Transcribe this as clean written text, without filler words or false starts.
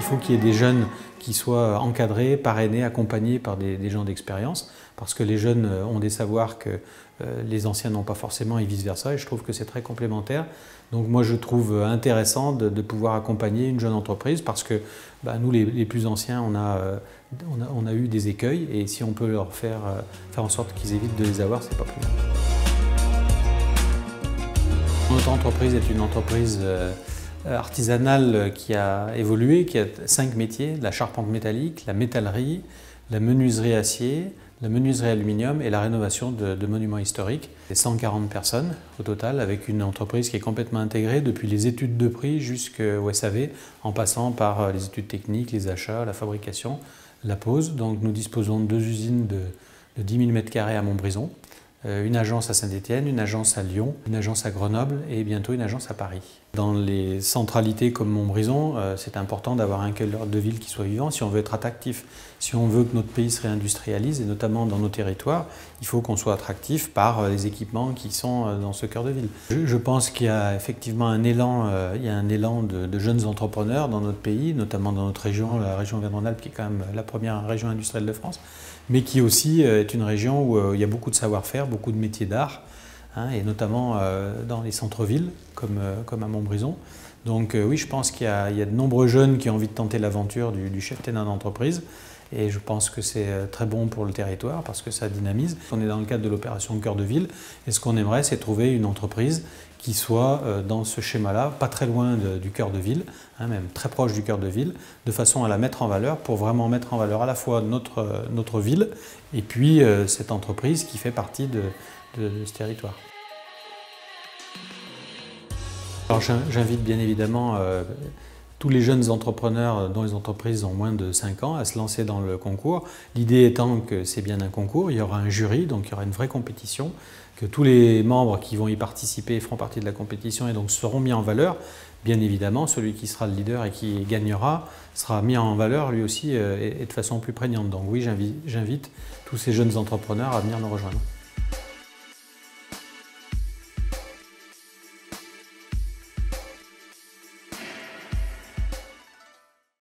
faut qu'il y ait des jeunes qui soient encadrés, parrainés, accompagnés par des gens d'expérience, parce que les jeunes ont des savoirs que les anciens n'ont pas forcément et vice-versa, et je trouve que c'est très complémentaire. Donc moi je trouve intéressant de pouvoir accompagner une jeune entreprise, parce que nous les plus anciens, on a eu des écueils, et si on peut leur faire en sorte qu'ils évitent de les avoir, c'est pas plus mal. Notre entreprise est une entreprise artisanale qui a évolué, qui a 5 métiers: la charpente métallique, la métallerie, la menuiserie acier, la menuiserie aluminium et la rénovation de monuments historiques. C'est 140 personnes au total, avec une entreprise qui est complètement intégrée depuis les études de prix jusqu'au SAV, en passant par les études techniques, les achats, la fabrication, la pose. Donc nous disposons de 2 usines de 10 000 m² à Montbrison, une agence à Saint-Étienne, une agence à Lyon, une agence à Grenoble et bientôt une agence à Paris. Dans les centralités comme Montbrison, c'est important d'avoir un cœur de ville qui soit vivant si on veut être attractif. Si on veut que notre pays se réindustrialise, et notamment dans nos territoires, il faut qu'on soit attractif par les équipements qui sont dans ce cœur de ville. Je pense qu'il y a effectivement un élan, de jeunes entrepreneurs dans notre pays, notamment dans notre région, la région Auvergne-Rhône-Alpes, qui est quand même la première région industrielle de France, mais qui aussi est une région où il y a beaucoup de savoir-faire, beaucoup de métiers d'art, et notamment dans les centres-villes, comme à Montbrison. Donc oui, je pense qu'il y a de nombreux jeunes qui ont envie de tenter l'aventure du chef tenant d'entreprise, et je pense que c'est très bon pour le territoire parce que ça dynamise. On est dans le cadre de l'opération Cœur de Ville, et ce qu'on aimerait, c'est trouver une entreprise qui soit dans ce schéma-là, pas très loin du cœur de ville, même très proche du cœur de ville, de façon à la mettre en valeur, pour vraiment mettre en valeur à la fois notre ville et puis cette entreprise qui fait partie de ce territoire. Alors j'invite bien évidemment tous les jeunes entrepreneurs dont les entreprises ont moins de 5 ans à se lancer dans le concours. L'idée étant que c'est bien un concours, il y aura un jury, donc il y aura une vraie compétition, que tous les membres qui vont y participer feront partie de la compétition et donc seront mis en valeur. Bien évidemment, celui qui sera le leader et qui gagnera sera mis en valeur lui aussi et de façon plus prégnante. Donc oui, j'invite tous ces jeunes entrepreneurs à venir nous rejoindre.